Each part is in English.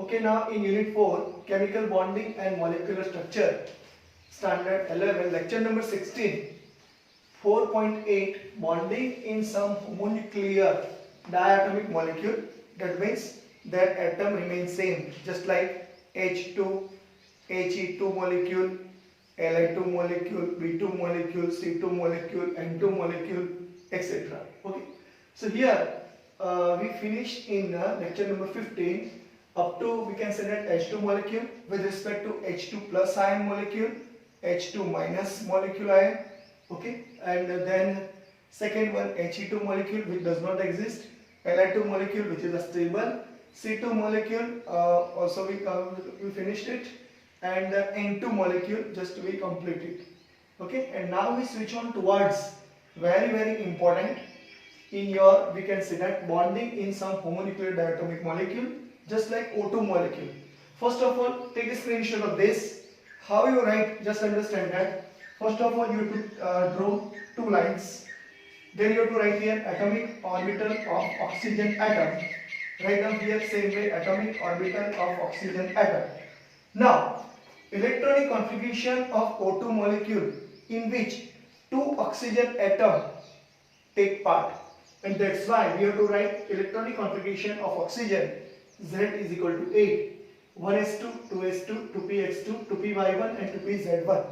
Okay, now in Unit 4, Chemical Bonding and Molecular Structure, Standard 11, Lecture number 16, 4.8, Bonding in some homonuclear diatomic molecule. That means that atom remains same, just like H2, He2 molecule, Li2 molecule, B2 molecule, C2 molecule, N2 molecule, etc. Okay. So here we finished in lecture number 15 up to, we can say that H2 molecule with respect to H2 plus ion molecule, H2 minus molecule ion, okay, and then second one He2 molecule which does not exist, Li2 molecule which is a stable, C2 molecule also we finished it, and N2 molecule just we completed. Okay, and now we switch on towards very important in your, we can say that bonding in some homonuclear diatomic molecule, just like O2 molecule. First of all, take a screenshot of this. How you write, just understand that. First of all, you have to draw two lines. Then you have to write here atomic orbital of oxygen atom. Write down here same way atomic orbital of oxygen atom. Now, electronic configuration of O2 molecule in which two oxygen atom take part, and that's why we have to write electronic configuration of oxygen Z is equal to 8, 1s2, 2s2, 2px2, 2py1 and 2pz1.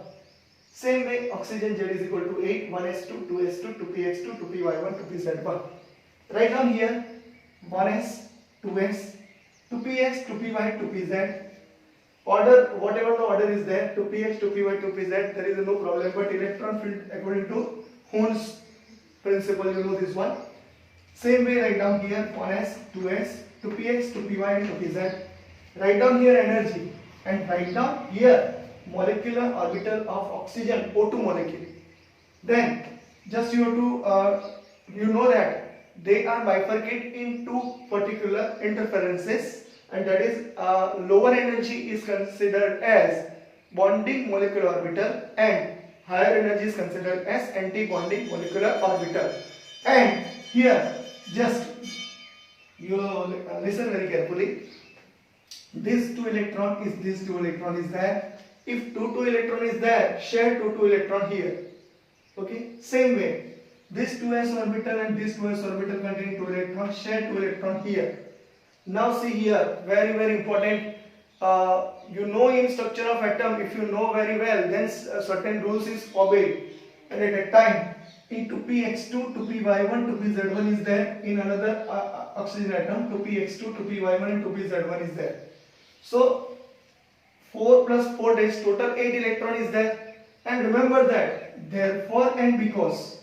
Same way oxygen Z is equal to 8, 1s2, 2s2, 2px2, 2py1, 2pz1. Write down here 1s, 2s, 2px, 2py, 2pz. Order, whatever the order is there, 2px, 2py, 2pz, there is no problem, but electron field according to Hund's principle, you know this one. Same way write down here 1s, 2s, 2px, 2py and 2pz. Write down here energy and write down here molecular orbital of oxygen O2 molecule. Then just you have to you know that they are bifurcated in two particular interferences, and that is lower energy is considered as bonding molecular orbital and higher energy is considered as anti-bonding molecular orbital. And here just you listen very carefully. This 2 electron is there. If 2 electron is there, share 2 electron here. Okay, same way this 2s orbital and this 2s orbital containing 2 electrons, share 2 electron here. Now see here, very important. You know in structure of atom, if you know very well, then certain rules is obeyed. And at that time, in 2px2, 2py1, 2pz1 is there. In another oxygen atom, 2px2, 2py1 and 2pz1 is there. So 4 plus 4 days, total 8 electron is there. And remember that, therefore and because.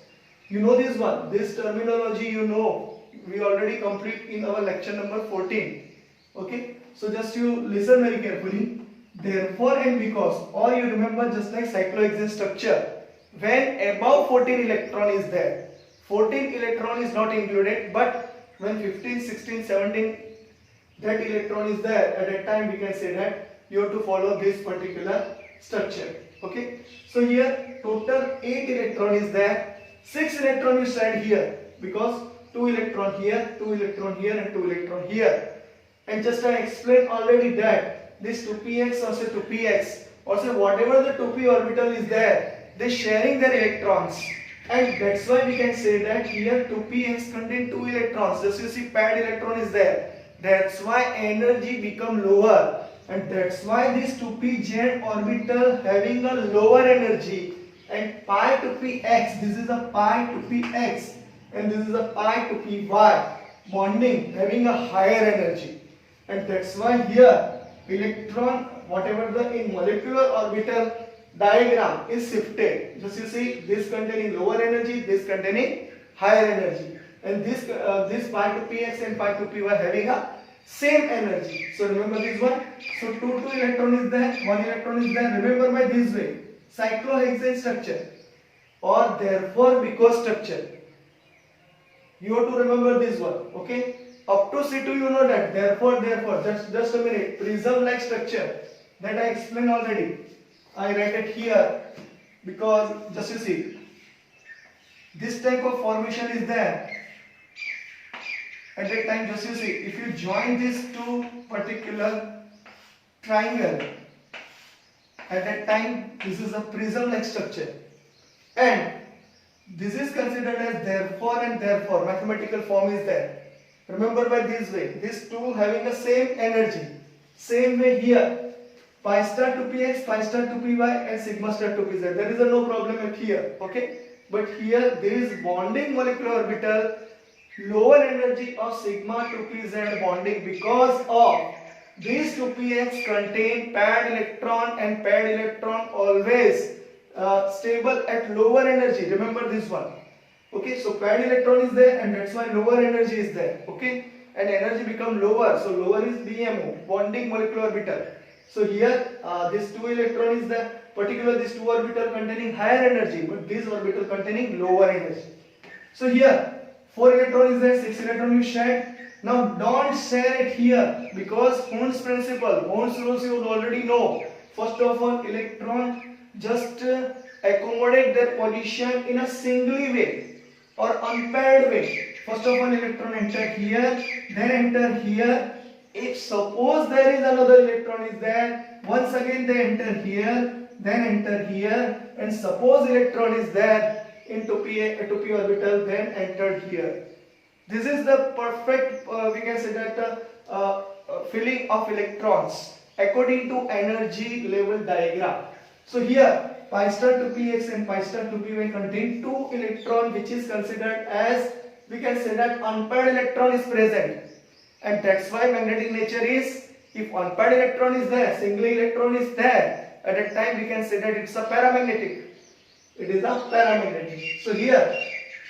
You know this one, this terminology you know, we already complete in our lecture number 14. Okay, so just you listen very carefully. Therefore and because, or you remember just like cyclohexane structure, when above 14 electron is there, 14 electron is not included, but when 15, 16, 17 that electron is there, at that time we can say that you have to follow this particular structure. Okay, so here total 8 electron is there, 6 electron is added here because 2 electron here, 2 electron here and 2 electron here. And just I explained already that this 2px or say 2px or say whatever the 2p orbital is there, they sharing their electrons, and that's why we can say that here 2px contain 2 electrons. Just you see paired electron is there, that's why energy become lower, and that's why this 2pz orbital having a lower energy, and pi to px, this is a pi to px and this is a pi to py bonding having a higher energy, and that's why here electron whatever the in molecular orbital diagram is shifted. Just you see this containing lower energy, this containing higher energy, and this pi to px and pi to py having a same energy. So remember this one. So 2 electron is there, 1 electron is there. Remember by this way, cyclohexane structure or therefore because structure. You have to remember this one. Okay, up to C2 you know that. Therefore just a minute. Prism like structure that I explained already, I write it here because just you see this type of formation is there. At that time, just you see, if you join these two particular triangle, at that time this is a prism like structure, and this is considered as therefore and therefore. Mathematical form is there. Remember by this way, these two having the same energy. Same way here, pi star to px, pi star to py, and sigma star to pz. There is a no problem at here, okay? But here there is bonding molecular orbital, lower energy of sigma to pz bonding, because of these two px contain paired electron, and paired electron always stable at lower energy. Remember this one. Okay, so paired electron is there, and that's why lower energy is there. Okay, and energy become lower, so lower is BMO, bonding molecular orbital. So here this 2 electron is there, particularly this 2 orbital containing higher energy, but this orbital containing lower energy. So here 4 electron is there, 6 electron you shared. Now don't share it here, because Hund's principle, Hund's rules you would already know. First of all, electron just accommodate their position in a singly way or unpaired way. First of all, electron enter here, then enter here. If suppose there is another electron is there, once again they enter here, then enter here, and suppose electron is there into p orbital, then entered here. This is the perfect, we can say that filling of electrons according to energy level diagram. So here pi star to px and pi star to py contain 2 electron, which is considered as, we can say that unpaired electron is present, and that's why magnetic nature is, if unpaired electron is there, single electron is there, at that time we can say that it's a paramagnetic. It is a paramagnetic. So here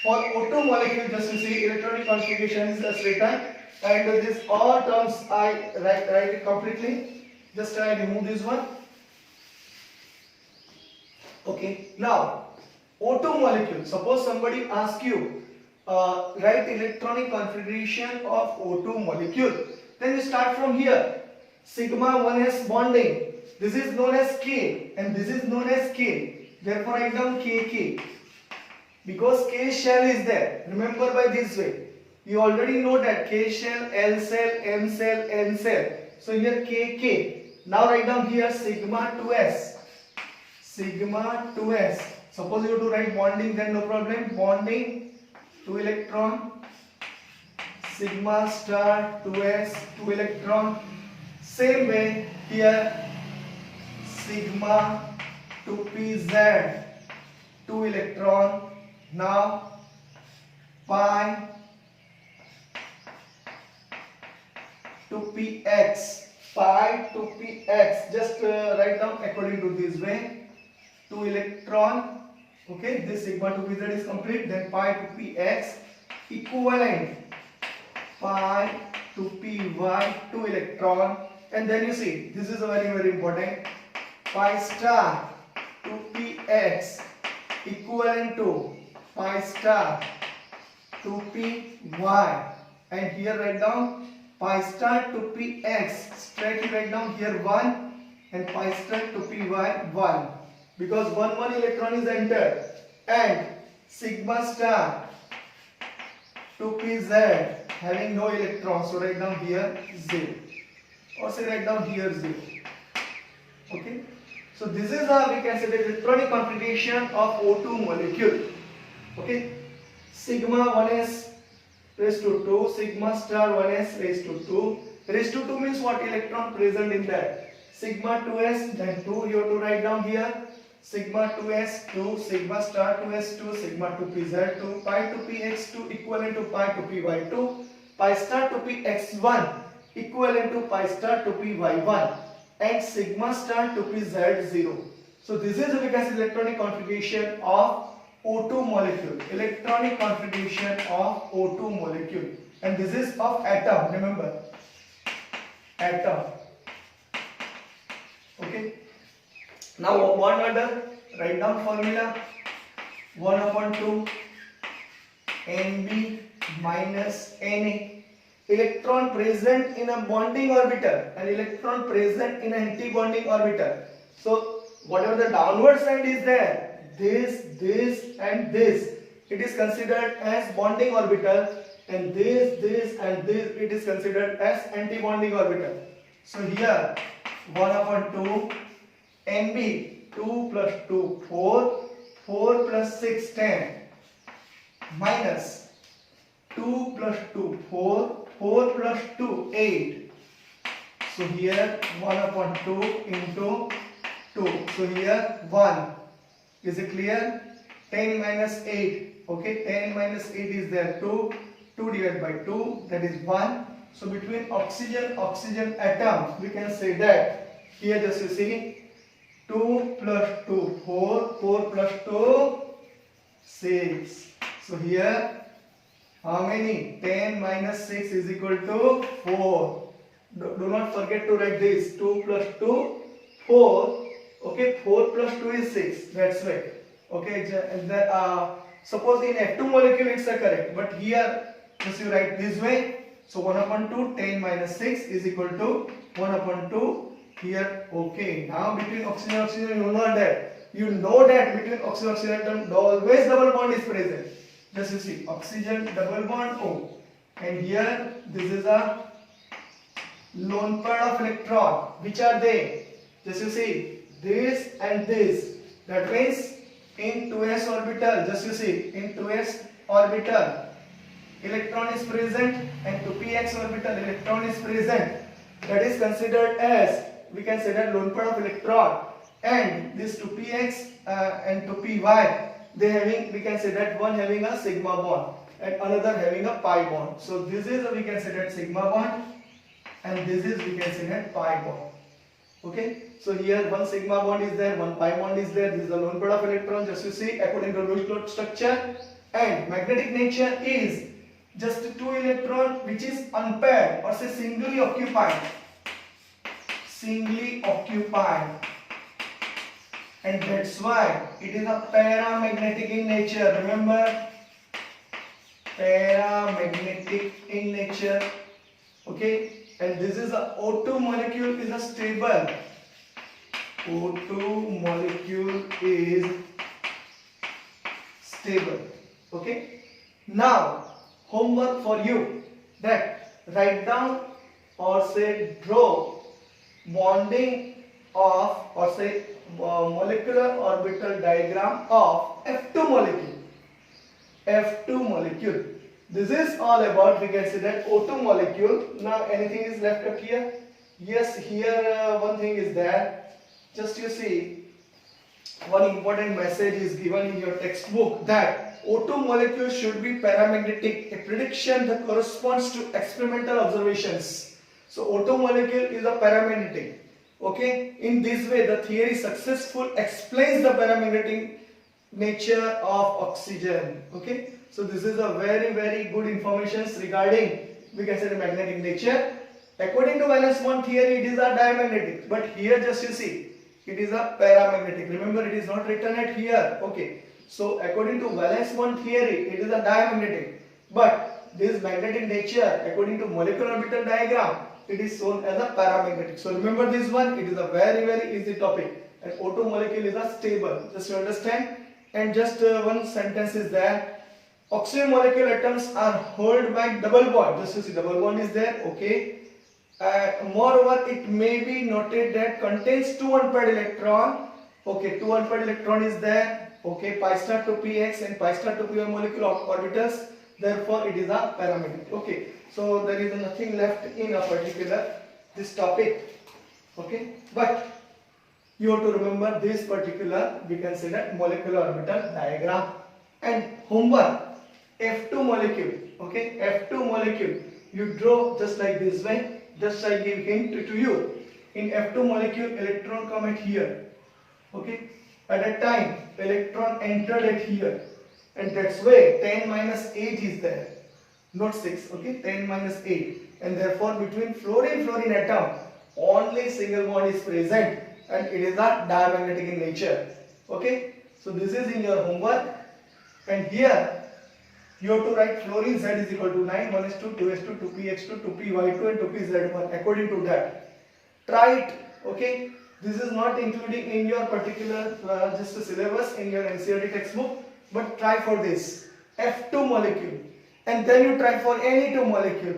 for O2 molecule, just you see electronic configuration is just written, and this all terms I write it completely. Just I remove this one. Okay, now O2 molecule, suppose somebody asks you write electronic configuration of O2 molecule, then you start from here. Sigma 1s bonding, this is known as K, and this is known as K, therefore write down KK, because K shell is there. Remember by this way, you already know that K shell, L cell, M cell, N cell. So here KK. Now write down here sigma 2s. Sigma 2s. Suppose you have to write bonding, then no problem. Bonding 2 electron. Sigma star 2s, 2 electron. Same way here sigma 2pz, 2 electron. Now pi to px, pi to px, just write down according to this way, 2 electron. Okay, this sigma to pz is complete. Then pi to px equivalent pi to py, 2 electron. And then you see, this is a very important, pi star to px equivalent to pi star to py, and here write down pi star to px, straight write down here 1, and pi star to py 1, because 1 electron is entered, and sigma star to pz having no electrons, so write down here 0, or say write down here 0. Okay, so this is how we can say the electronic configuration of O2 molecule. Okay, sigma 1s raised to 2, sigma star 1s raised to 2. Raised to 2 means what? Electron present in that. Sigma 2s, then 2 you have to write down here. Sigma 2s 2, sigma star 2s 2, sigma 2pz 2, pi to px 2 equivalent to pi to py 2, pi star to px 1 equivalent to pi star to py 1, and sigma star to pz 0. So this is because electronic configuration of O2 molecule, electronic configuration of O2 molecule, and this is of atom. Remember, atom. Okay. Now bond order, write down formula 1/2 Nb minus Na. Electron present in a bonding orbital and electron present in an anti-bonding orbital. So whatever the downward side is there, this and this, it is considered as bonding orbital, and this and this, it is considered as antibonding orbital. So here 1 upon 2 NB, 2 plus 2 4, 4 plus 6 10, minus 2 plus 2 4, 4 plus 2 8. So here 1 upon 2 into 2. So here 1. Is it clear? 10 minus 8. Okay, 10 minus 8 is there. 2. 2 divided by 2, that is 1. So between oxygen atom, we can say that here just you see 2 plus 2 4, 4 plus 2 6. So here how many? 10 minus 6 is equal to 4. Do not forget to write this. 2 plus 2 4. Okay, 4 plus 2 is 6. That's right. Okay, suppose in F2 molecule it's a correct, but here just you write this way. So 1 upon 2, 10 minus 6 is equal to 1 upon 2 here. Okay, now between oxygen you know that between oxygen atom always double bond is present. Just you see oxygen double bond O, and here this is a lone pair of electron. Which are they? Just you see this and this. That means in 2s orbital, just you see in 2s orbital electron is present, and 2px orbital electron is present. That is considered as, we can say that, lone pair of electron. And this 2px and 2py, they having, we can say that one having a sigma bond and another having a pi bond. So this is, we can say that, sigma bond, and this is, we can say that, pi bond. Okay, so here one sigma bond is there, one pi bond is there. This is the lone pair of electron, just you see, according to Lewis structure. And magnetic nature is just 2 electron which is unpaired, or say singly occupied. And that's why it is a paramagnetic in nature. Remember, paramagnetic in nature. Okay, and this is a O2 molecule is a stable. O2 molecule is stable. Okay, now homework for you, that write down or say draw bonding of, or say molecular orbital diagram of F2 molecule. F2 molecule. This is all about, we can say that, O2 molecule. Now anything is left up here? Yes, here one thing is there. Just you see, one important message is given in your textbook, that O2 molecule should be paramagnetic, a prediction that corresponds to experimental observations. So O2 molecule is a paramagnetic. Okay, in this way the theory successful explains the paramagnetic nature of oxygen. Okay, so this is a very good information regarding, we can say, the magnetic nature. According to valence bond theory, it is a diamagnetic, but here just you see, it is a paramagnetic. Remember, it is not written at here. Okay, so according to valence bond theory, it is a diamagnetic, but this magnetic nature, according to molecular orbital diagram, it is shown as a paramagnetic. So remember this one, it is a very easy topic. And O2 molecule is a stable, just to understand. And just one sentence is there. Oxygen molecule atoms are held by double bond. Just to see, double bond is there. Okay. Moreover, it may be noted that contains 2 unpaired electron. Okay, 2 unpaired electron is there. Okay, pi star to px and pi star to py molecule orbitals. Therefore, it is a paramagnetic. Okay, so there is nothing left in a particular this topic. Okay, but you have to remember this particular, we can say that, molecular orbital diagram. And homework, F2 molecule. Okay, F2 molecule, you draw just like this way. Just I give hint to you. In F2 molecule, electron come at here. Okay, at that time electron entered at here, and that's why 10 minus 8 is there, not 6. Okay, 10 minus 8, and therefore between fluorine atom only single bond is present, and it is not diamagnetic in nature. Okay, so this is in your homework. And here you have to write fluorine Z is equal to 9, 1s2, 2s2, 2px2, 2py2 and 2pz1 according to that. Try it. Okay, this is not including in your particular just a syllabus in your NCERT textbook, but try for this. F2 molecule. and then you try for any two molecule.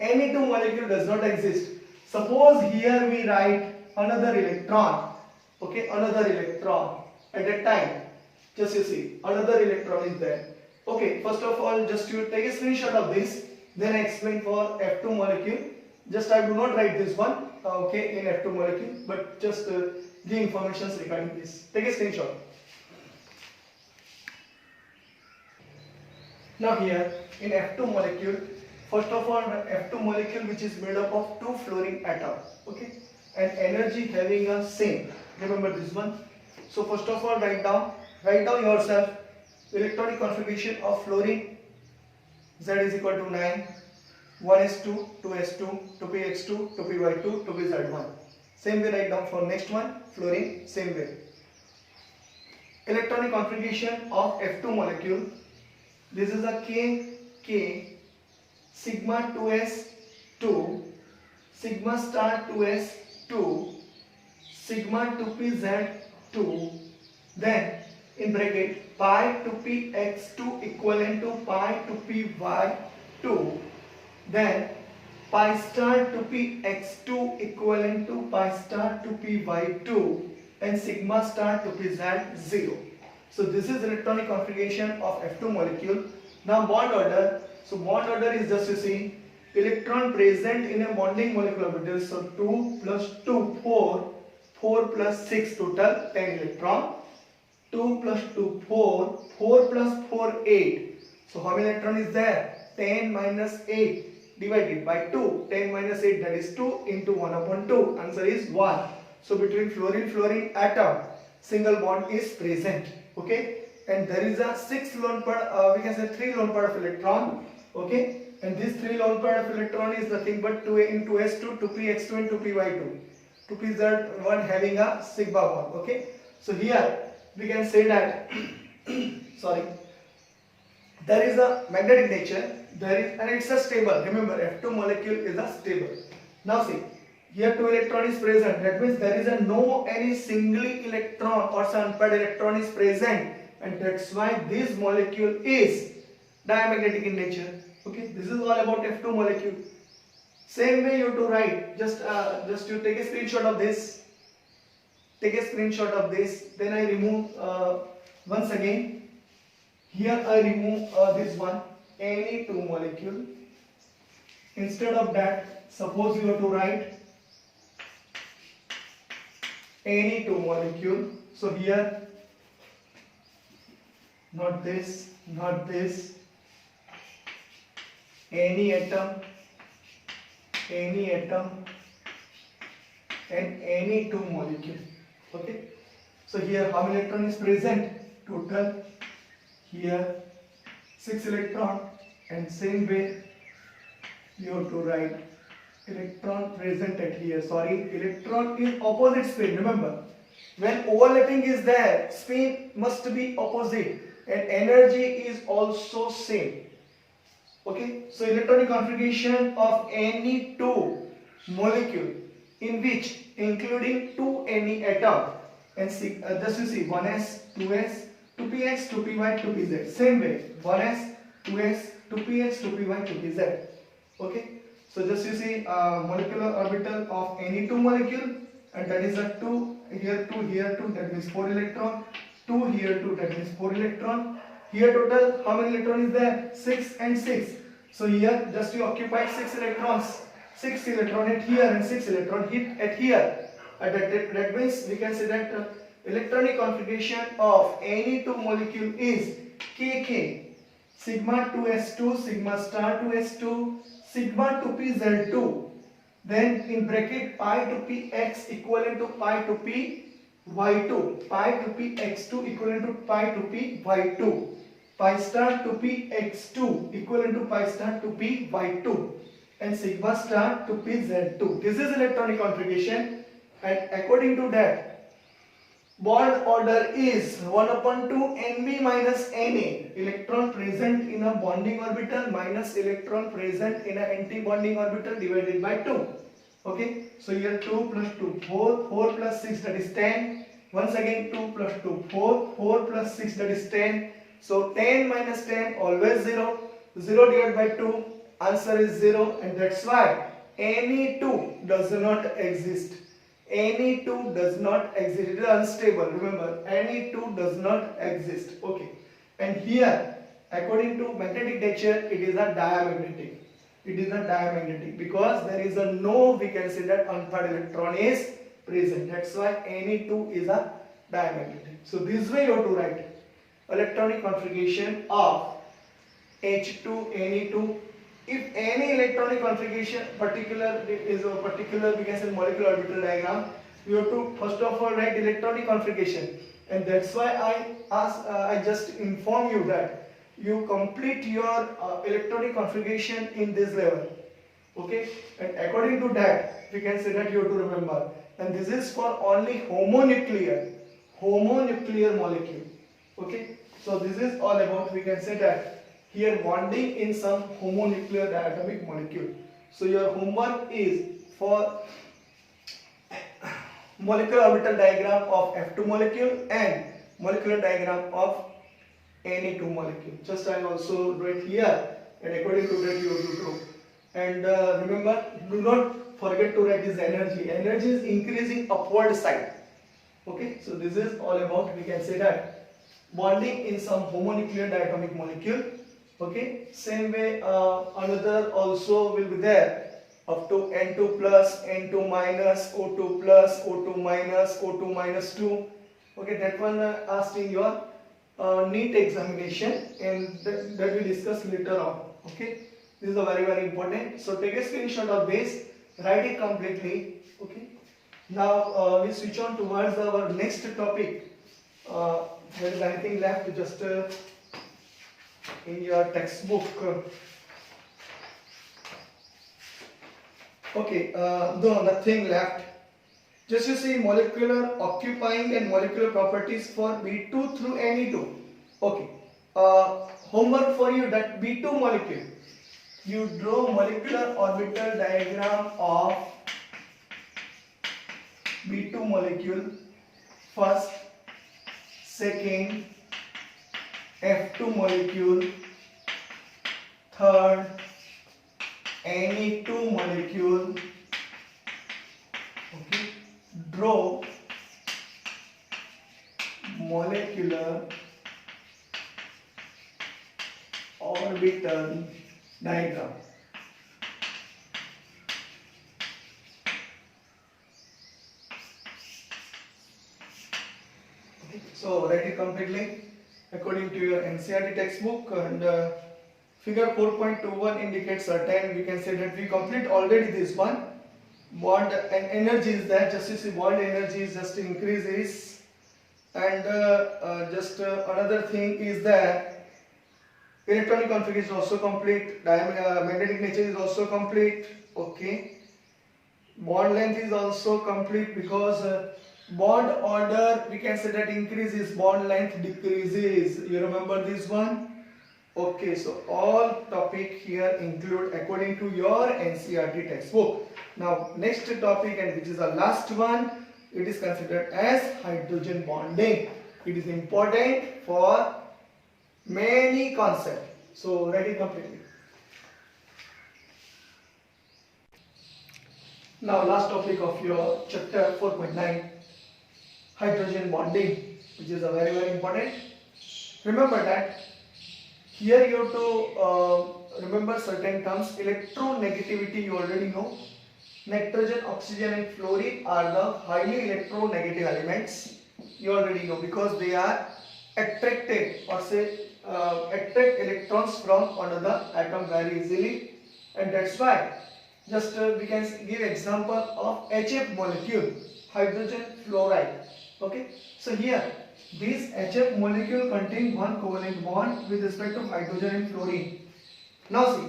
Any two molecule does not exist. Suppose here we write another electron, okay, another electron at a time. Just you see, another electron is there. Okay, first of all, just you take a screenshot of this, then I explain for F2 molecule. Just I do not write this one, okay, in F2 molecule, but just give information regarding this. Take a screenshot. Now here in F2 molecule, first of all, F2 molecule which is made up of two fluorine atoms, okay, and energy having a same. Remember this one. So first of all, write down yourself electronic configuration of fluorine. Z is equal to 9, 1s2, 2s2, 2px2, 2py2, 2pz1. Same way write down for next one, fluorine, same way. Electronic configuration of F2 molecule. This is a K, sigma 2s2, sigma star 2s2, sigma 2pz2, then in bracket pi 2px2 equivalent to pi 2py2, then pi star 2px2 equivalent to pi star 2py2, and sigma star 2pz0. So this is electronic configuration of F2 molecule. Now bond order. So bond order is just you see electron present in a bonding molecular orbital. So 2 plus 2 4, 4 plus 6 total 10 electron. 2 plus 2 4, 4 plus 4 8. So how many electron is there? 10 minus 8 divided by 2. 10 minus 8, that is 2 into 1 upon 2. Answer is 1. So between fluorine atom, single bond is present. Okay, and there is a 6 lone pair, we can say 3 lone pair of electron. Okay, and this 3 lone pair of electron is nothing but 2 into s2, 2px2 and 2py2. 2pz1 having a sigma bond. Okay, so here we can say that sorry, there is a magnetic nature, and it's a stable. Remember, F2 molecule is a stable. Now see, here 2 electron is present. That means there is a no any single electron or some unpaired electron is present, and that's why this molecule is diamagnetic in nature. Okay, this is all about F2 molecule. Same way you have to write. Just you take a screenshot of this. Take a screenshot of this. Then I remove once again. Here I remove this one, any two molecule. Instead of that, suppose you have to write any two molecule. So here, not this, any atom, and any two molecule. Okay. So here how many electron is present? Total here 6 electron, and same way you have to write electron present at here. Sorry, electron is opposite spin. Remember, when overlapping is there, spin must be opposite and energy is also same. Okay, so electronic configuration of any two molecule in which including two any atom, and just you see 1s, 2s, 2px, 2py, 2pz. Same way 1s, 2s, 2px, 2py, 2pz. Okay, so just you see molecular orbital of any two molecule, and that is a 2 here, 2 here, 2, that means 4 electron. 2 here, 2, that means 4 electron. Here total how many electron is there? 6 and 6. So here just you occupy 6 electrons. 6 electron at here and 6 electron hit at here. That means we can say that electronic configuration of any two molecule is KK, sigma 2s2, sigma star 2s2, sigma 2pz2, then in bracket pi 2px equivalent to pi 2py2, pi 2px2 equivalent to pi 2py2, pi star 2px2 equivalent to pi star 2py2, and sigma star 2pz2. This is electronic configuration, and according to that, bond order is 1 upon 2 Nb minus Na, electron present in a bonding orbital minus electron present in an anti-bonding orbital divided by 2. Okay, so here 2 plus 2 4, 4 plus 6, that is 10. Once again 2 plus 2 4, 4 plus 6, that is 10. So 10 minus 10 always 0, 0 divided by 2, answer is 0, and that's why any 2 does not exist. Any 2 does not exist. It is unstable. Remember, any 2 does not exist. Okay. And here, according to magnetic nature, it is a diamagnetic. It is not diamagnetic because there is a no, we can say that unpaired electron is present. That's why Na2 is a diamagnetic. So this way you have to write electronic configuration of H2 Na2. If any electronic configuration particular is a particular, we can say molecular orbital diagram, you have to first of all write electronic configuration, and that's why I just inform you that you complete your electronic configuration in this level. Okay, and according to that we can say that you have to remember, and this is for only homonuclear molecule. Okay, so this is all about, we can say that here bonding in some homonuclear diatomic molecule. So your homework is for molecular orbital diagram of F2 molecule and molecular diagram of Na2 molecule. Just I also write here, and according to that you have to draw. And remember, do not forget to write this energy. Energy is increasing upward side. Okay, so this is all about, we can say that bonding in some homonuclear diatomic molecule. Okay, same way another also will be there up to N2 plus, N2 minus, O2 plus, O2 minus, O2 minus 2. Okay, that one asked in your NEET examination, and that we discuss later on. Okay, this is a very important. So take a screenshot of this, write it completely. Okay, now we switch on towards our next topic. There is anything left, just in your textbook. Okay, no, nothing left. Just you see molecular occupying and molecular properties for B2 through Na2. Okay, homework for you, that B2 molecule. You draw molecular orbital diagram of B2 molecule, first, second, F2 molecule, third, Na2 molecule. Okay, draw molecular orbital diagram. Okay, so write it completely according to your NCERT textbook, and figure 4.21 indicates certain, we can say that we complete already this one. Bond and energy is there, just you see bond energy is just increases, and another thing is that electronic configuration is also complete, magnetic nature is also complete. Okay, bond length is also complete, because bond order, we can say that increases, bond length decreases. You remember this one? Okay, so all topic here include according to your NCERT textbook. Now next topic, and which is the last one, it is considered as hydrogen bonding. It is important for many concepts. So write it completely. Now last topic of your chapter 4.9, hydrogen bonding, which is a very important. Remember that here you have to remember certain terms. Electronegativity you already know. Nitrogen, oxygen and fluorine are the highly electronegative elements. You already know, because they are attracted, or say attract electrons from another atom very easily, and that's why just we can give example of HF molecule, hydrogen fluoride. Okay, so here this HF molecule contains one covalent bond with respect to hydrogen and fluorine. Now see,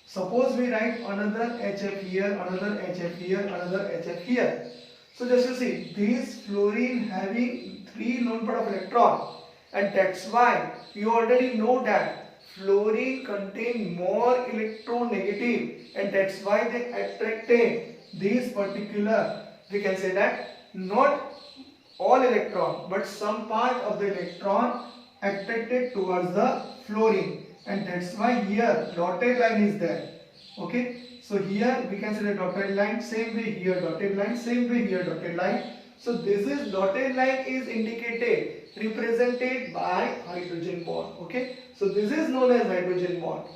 suppose we write another HF here, another HF here, another HF here. So just you see, this fluorine having 3 lone pair of electron, and that's why you already know that fluorine contain more electronegative, and that's why they attracted this particular, we can say that not all electron but some part of the electron attracted towards the fluorine. and that's why here dotted line is there. Okay, so here we can say the dotted line, same way here dotted line, same way here dotted line. So this is dotted line is indicated, represented by hydrogen bond. Okay, so this is known as hydrogen bond.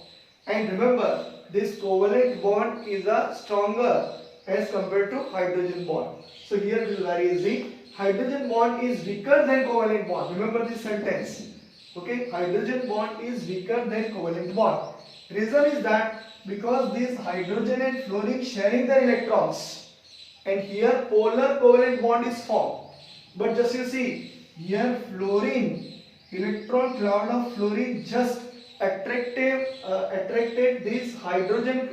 And remember, this covalent bond is a stronger as compared to hydrogen bond. So here it is very easy. Hydrogen bond is weaker than covalent bond. Remember this sentence. Okay, hydrogen bond is weaker than covalent bond. Reason is that because these hydrogen and fluorine sharing their electrons, and here polar covalent bond is formed. But just you see, here fluorine, electron cloud of fluorine just attracted this hydrogen,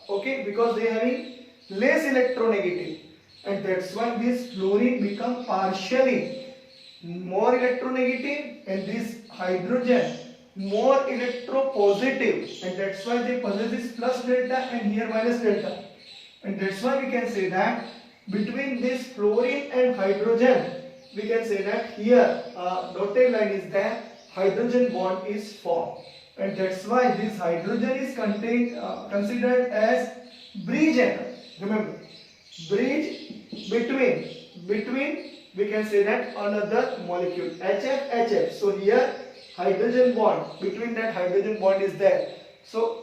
okay, because they are having less electronegative, and that's why this fluorine become partially more electronegative and this hydrogen more electropositive, and that's why they possess this plus delta and here minus delta. And that's why we can say that between this fluorine and hydrogen, we can say that here dotted line is there, hydrogen bond is formed, and that's why this hydrogen is considered as bridge atom. Remember, bridge between we can say that another molecule, HF. So here hydrogen bond, between that hydrogen bond is there. So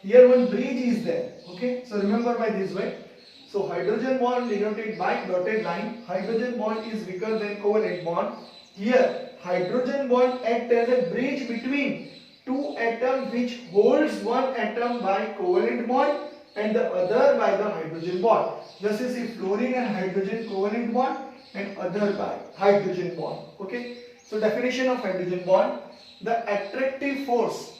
here one bridge is there. Okay, so remember by this way. So hydrogen bond denoted by dotted line. Hydrogen bond is weaker than covalent bond. Here hydrogen bond acts as a bridge between two atoms which holds one atom by covalent bond and the other by the hydrogen bond. Just you see fluorine and hydrogen covalent bond and other by hydrogen bond. Okay. So definition of hydrogen bond: the attractive force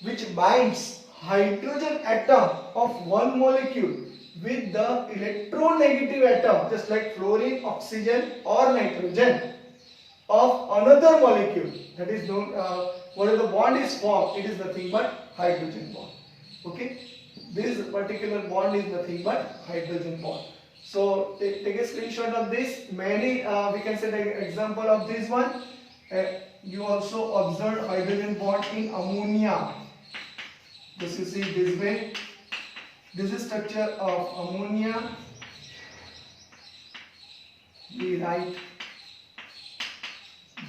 which binds hydrogen atom of one molecule with the electronegative atom, just like fluorine, oxygen or nitrogen, of another molecule, that is known, where the bond is formed, it is nothing but hydrogen bond. Okay, this particular bond is nothing but hydrogen bond. So take a screenshot of this. Many we can say the example of this one. You also observe hydrogen bond in ammonia. This you see this way. This is structure of ammonia. We write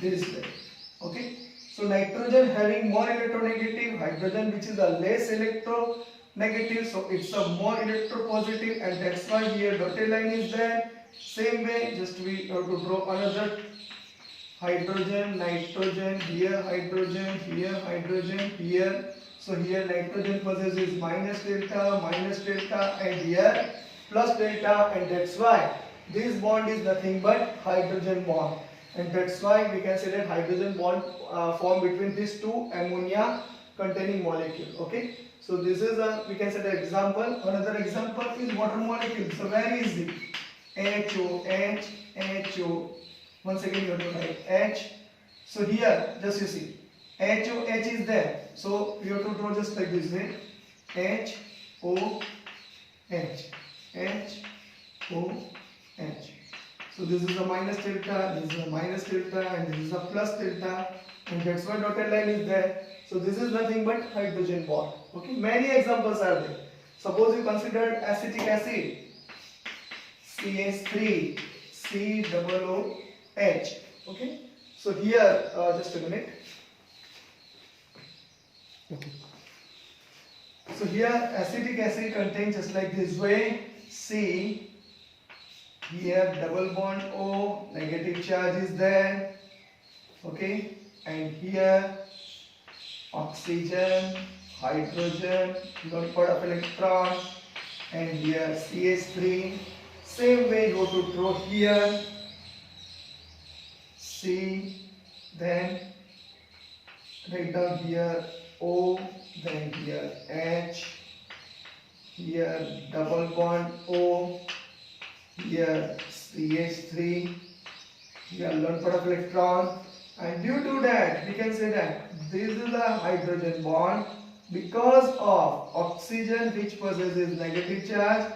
this way. Okay. So nitrogen having more electronegative, hydrogen which is a less electronegative, so it's a more electropositive, and that's why here dotted line is there. Same way, just we have to draw another hydrogen, nitrogen, here hydrogen, here. So here nitrogen possesses minus delta, and here plus delta, and that's why this bond is nothing but hydrogen bond. And that's why we can say that hydrogen bond formed between these two ammonia containing molecule. Okay, so this is a, we can say the example. Another example is water molecule. So very easy. HO. Once again you have to write H. So here just you see HOH is there. So you have to draw just like this way. HOH. So this is a minus delta, this is a minus delta, and this is a plus delta, and that's why dotted line is there. So this is nothing but hydrogen bond. Okay, many examples are there. Suppose you consider acetic acid, CH3, COOH. Okay, so here just a minute. Okay. So here acetic acid contains just like this way, C. Here double bond O, negative charge is there. Okay, and here oxygen, hydrogen, one part of electron, and here CH3. Same way you have to draw here C, then write down here O, then here H, here double bond O, here CH3, here one part of electron, and due to that we can say that this is a hydrogen bond because of oxygen which possesses negative charge.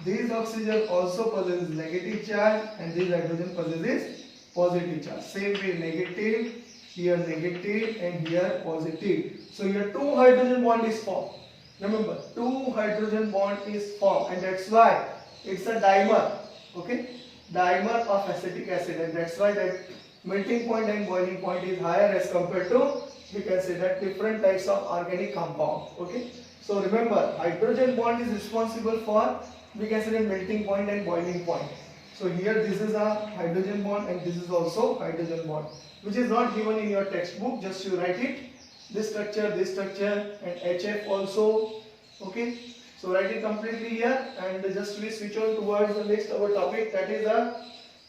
This oxygen also possesses negative charge, and this hydrogen possesses positive charge. Same way negative here negative, and here positive. So here two hydrogen bond is formed. Remember, two hydrogen bond is formed, and that's why it's a dimer. Okay, dimer of acetic acid, and that's why that melting point and boiling point is higher as compared to, we can say that, different types of organic compound. Okay, so remember, hydrogen bond is responsible for, we can say, the melting point and boiling point. So here this is a hydrogen bond and this is also hydrogen bond, which is not given in your textbook. Just you write it, this structure, and HF also. Okay, so write it completely here, and just we switch on towards the next our topic, that is the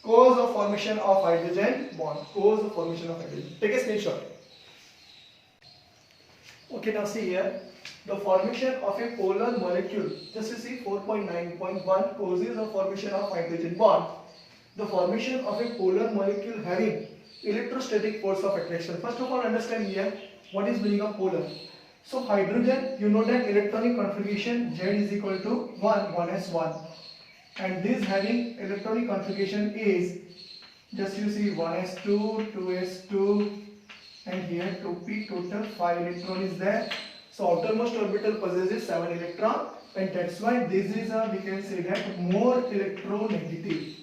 cause of formation of hydrogen bond. Cause of formation of hydrogen. Take a screenshot. Okay, now see here, the formation of a polar molecule. Just you see 4.9.1 causes of formation of hydrogen bond. The formation of a polar molecule having electrostatic force of attraction. First of all, understand here what is meaning of polar. So hydrogen, you know that electronic configuration Z is equal to 1s1, and this having electronic configuration is, just you see, 1s2, 2s2, and here 2p, total 5 electron is there. So outermost orbital possesses 7 electron, and that's why this is a, we can say that, more electronegative,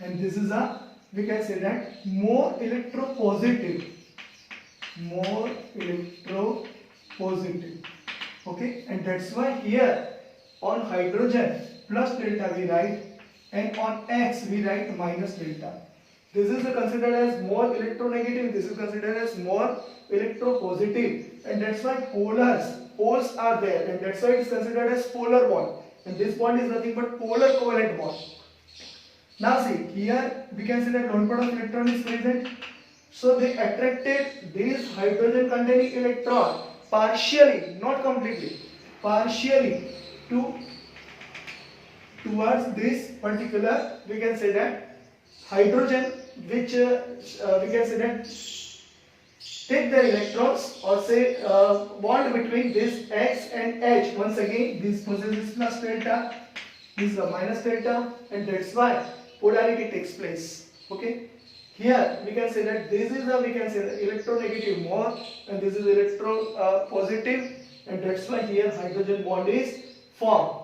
and this is a, we can say that, more electropositive. Okay, and that's why here on hydrogen plus delta we write, and on X we write minus delta. This is considered as more electronegative, this is considered as more electropositive, and that's why poles are there, and that's why it is considered as polar bond, and this bond is nothing but polar covalent bond. Now see, here we can say that lone pair of electron is present, so they attracted this hydrogen containing electron partially, not completely, partially towards this particular, we can say that, hydrogen, which we can say that take their electrons, or say bond between this X and H. Once again, this possesses plus delta, this is a minus delta, and that's why polarity takes place. Okay, here we can say that this is a, we can say, electronegative more, and this is electropositive, and that's why here hydrogen bond is formed.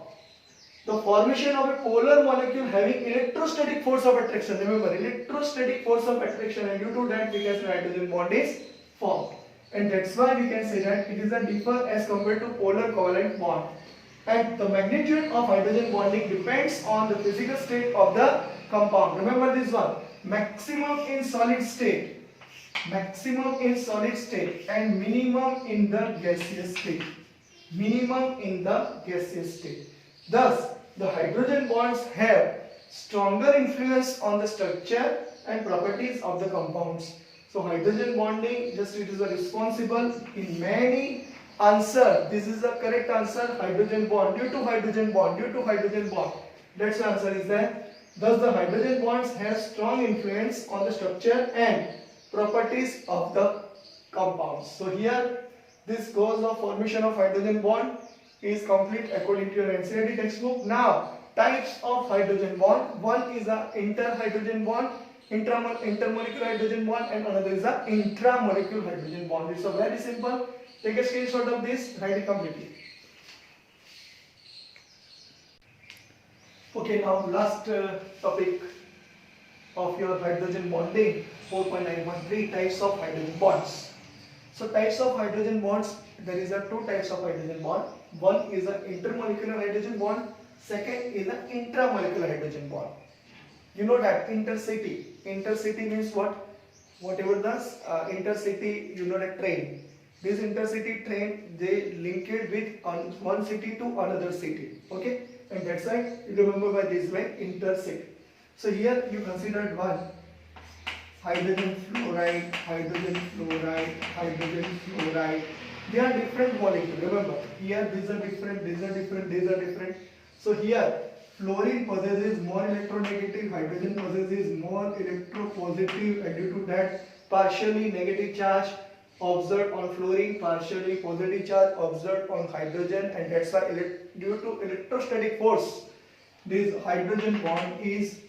The formation of a polar molecule having electrostatic force of attraction. Remember, electrostatic force of attraction, and due to that we can say hydrogen bond is formed, and that's why we can say that it is a differ as compared to polar covalent bond. And the magnitude of hydrogen bonding depends on the physical state of the compound. Remember this one: maximum in solid state, and minimum in the gaseous state. Thus, the hydrogen bonds have stronger influence on the structure and properties of the compounds. So hydrogen bonding, just it is responsible in many answer. This is the correct answer: hydrogen bond, due to hydrogen bond. That's the answer is there. Thus the hydrogen bonds have strong influence on the structure and properties of the compounds. So here this cause of formation of hydrogen bond is complete according to your NCERT textbook. Now, types of hydrogen bond: one is a interhydrogen bond, intermolecular hydrogen bond, and another is a intramolecular hydrogen bond. It's a very simple. Take a screenshot of this, write it completely. Okay, now last topic of your hydrogen bonding, 4.913, types of hydrogen bonds. So types of hydrogen bonds, there is two types of hydrogen bond. One is an intermolecular hydrogen bond, second is an intramolecular hydrogen bond. You know that intercity means what? Whatever the intercity, you know, that train. This intercity train, they link it with one city to another city. Okay, and that's why you remember by this way, intercity. So here you considered one: hydrogen fluoride. They are different molecules. Remember, here these are different. So here fluorine possesses more electronegative, hydrogen possesses more electropositive, and due to that partially negative charge observed on fluorine, partially positive charge observed on hydrogen, and that's why due to electrostatic force this hydrogen bond is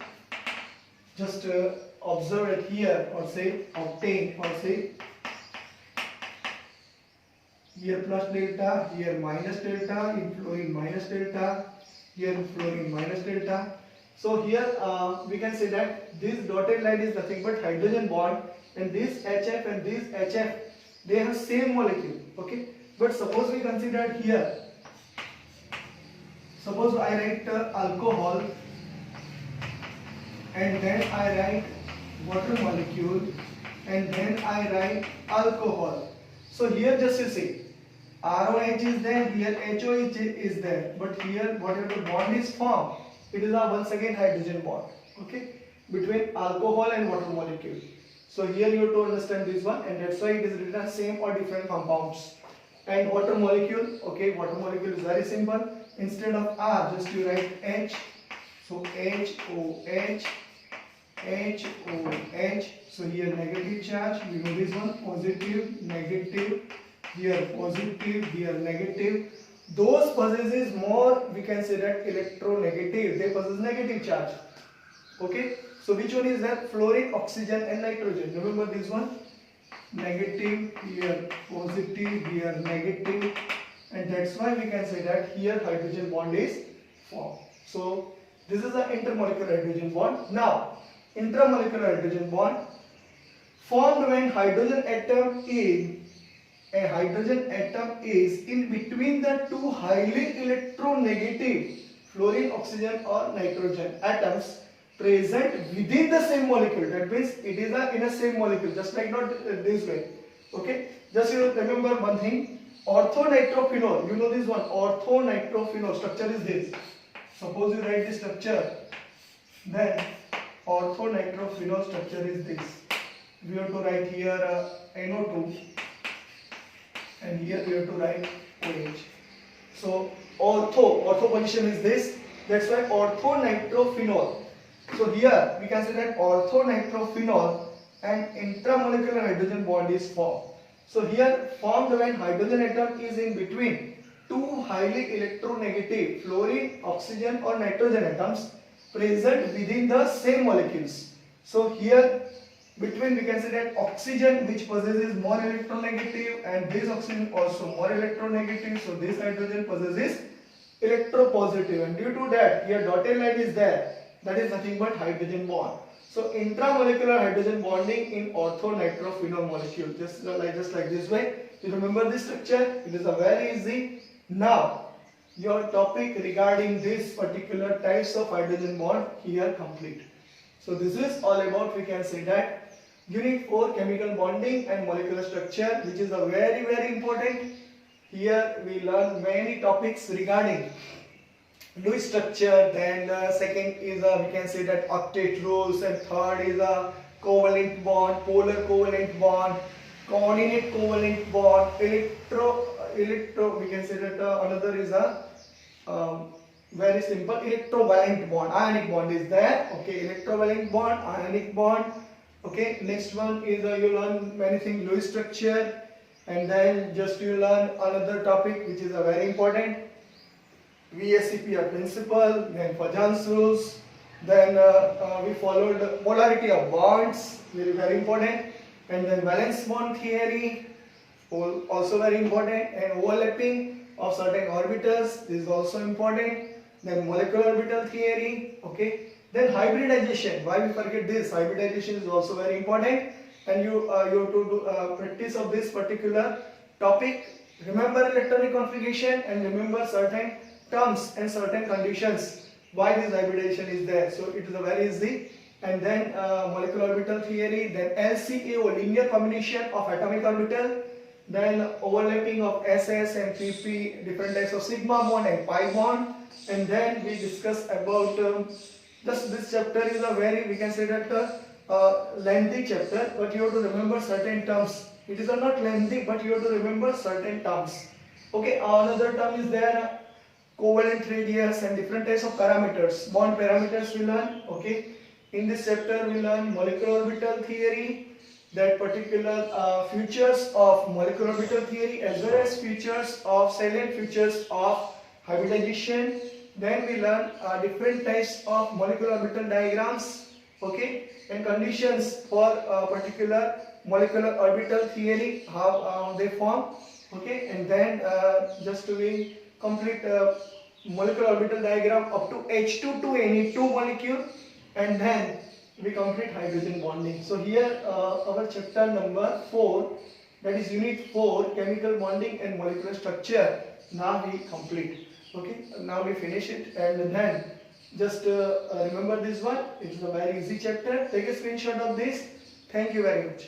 just observe it here, or say obtain, or say here plus delta, here minus delta, in fluorine minus delta, here in fluorine minus delta. So here we can say that this dotted line is nothing but hydrogen bond, and this HF and this HF, they have same molecule, okay. But suppose we consider here, suppose I write alcohol, and then I write water molecule, and then I write alcohol. So here just you see, ROH is there, here HOH is there, but here whatever the bond is formed, it is a once again hydrogen bond, okay, between alcohol and water molecule. So here you have to understand this one, and that's why it is written as same or different compounds. And water molecule, okay, water molecule is very simple. Instead of R, just you write H. So HOH, HOH. So here negative charge, we know this one, positive, negative. Here positive, here negative. Those possesses more, we can say that electronegative. They possess negative charge. Okay. So which one is that? Fluorine, oxygen, and nitrogen. Remember this one. Negative, here positive, here negative, and that's why we can say that here hydrogen bond is formed. So this is an intermolecular hydrogen bond. Now intramolecular hydrogen bond formed when hydrogen atom is in between the two highly electronegative fluorine, oxygen, or nitrogen atoms present within the same molecule. That means it is in a same molecule, just like not this way. Okay, just you remember one thing, orthonitrophenol, you know this one, orthonitrophenol structure is this. Suppose you write this structure, then orthonitrophenol structure is this. We have to write here NO2, and here we have to write OH. So ortho position is this, that's why orthonitrophenol. So here we can say that orthonitrophenol and intramolecular hydrogen bond is formed. So here formed when hydrogen atom is in between two highly electronegative fluorine, oxygen, or nitrogen atoms present within the same molecules. So here between we can say that oxygen, which possesses more electronegative, and this oxygen also more electronegative. So this hydrogen possesses electropositive, and due to that here dotted line is there. That is nothing but hydrogen bond. So intramolecular hydrogen bonding in orthonitrophenol molecule, just like this way. You remember this structure? It is a very easy. Now your topic regarding this particular types of hydrogen bond here complete. So this is all about, we can say that, unit 4 chemical bonding and molecular structure, which is a very important. Here we learn many topics regarding Lewis structure, then second is we can say that octet rules, and third is a covalent bond, polar covalent bond, coordinate covalent bond, electro we can say that another is a very simple electrovalent bond, ionic bond is there. Okay, electrovalent bond, ionic bond. Okay, next one is you learn many things, Lewis structure, and then just you learn another topic which is a very important, VSEPR principle, then Pajan's rules, then we followed polarity of bonds, very important, and then valence bond theory, also very important, and overlapping of certain orbitals, this is also important, then molecular orbital theory, okay, then hybridization. Why we forget this? Hybridization is also very important, and you have to do practice of this particular topic. Remember electronic configuration and remember certain terms and certain conditions why this hybridization is there. So it is a very easy. And then molecular orbital theory, then LCAO, linear combination of atomic orbital, then overlapping of SS and PP, different types of sigma bond and pi bond, and then we discuss about just this chapter is a very, we can say that lengthy chapter, but you have to remember certain terms. It is not lengthy, but you have to remember certain terms. Okay, another term is there, covalent radius and different types of parameters, bond parameters we learn. Okay, in this chapter we learn molecular orbital theory, that particular features of molecular orbital theory as well as features of salient features of hybridization. Then we learn different types of molecular orbital diagrams, Okay, and conditions for a particular molecular orbital theory, how they form. Okay, and then just doing complete molecular orbital diagram up to H2 to any two molecule, and then we complete hydrogen bonding. So here our chapter number 4, that is unit 4, chemical bonding and molecular structure, now we complete. Okay, now we finish it, and then just remember this one. It's a very easy chapter. Take a screenshot of this. Thank you very much.